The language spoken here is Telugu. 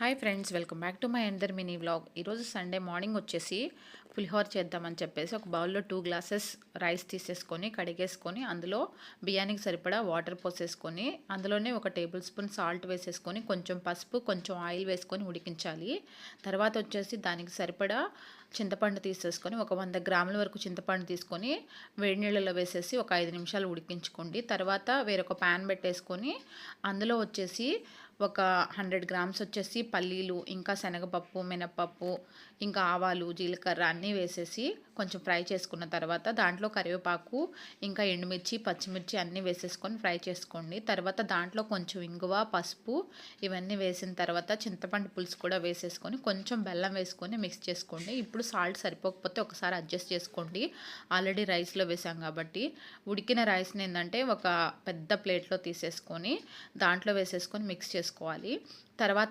Hi friends, welcome back to my అందర్ మినీ వ్లాగ్. ఈరోజు సండే మార్నింగ్ వచ్చేసి పులిహోర చేద్దామని చెప్పేసి ఒక బౌల్లో 2 గ్లాసెస్ రైస్ తీసేసుకొని కడిగేసుకొని అందులో బియ్యానికి సరిపడా వాటర్ పోసేసుకొని అందులోనే 1 టేబుల్ స్పూన్ సాల్ట్ వేసేసుకొని కొంచెం పసుపు కొంచెం ఆయిల్ వేసుకొని ఉడికించాలి. తర్వాత వచ్చేసి దానికి సరిపడా చింతపండు తీసేసుకొని ఒక 100 గ్రాముల వరకు చింతపండు తీసుకొని వేడి నీళ్ళలో వేసేసి ఒక 5 నిమిషాలు ఉడికించుకోండి. తర్వాత వేరొక ప్యాన్ పెట్టేసుకొని అందులో వచ్చేసి ఒక 100 గ్రామ్స్ వచ్చేసి పల్లీలు, ఇంకా శనగపప్పు, మినపప్పు, ఇంకా ఆవాలు, జీలకర్ర అన్నీ వేసేసి కొంచెం ఫ్రై చేసుకున్న తర్వాత దాంట్లో కరివేపాకు, ఇంకా ఎండుమిర్చి, పచ్చిమిర్చి అన్నీ వేసేసుకొని ఫ్రై చేసుకోండి. తర్వాత దాంట్లో కొంచెం ఇంగువ, పసుపు ఇవన్నీ వేసిన తర్వాత చింతపండు పులుసు కూడా వేసేసుకొని కొంచెం బెల్లం వేసుకొని మిక్స్ చేసుకోండి. ఇప్పుడు సాల్ట్ సరిపోకపోతే ఒకసారి అడ్జస్ట్ చేసుకోండి. ఆల్రెడీ రైస్లో వేసాం కాబట్టి. ఉడికిన రైస్ని ఏంటంటే ఒక పెద్ద ప్లేట్లో తీసేసుకొని దాంట్లో వేసేసుకొని మిక్స్ చేసుకోవాలి. తర్వాత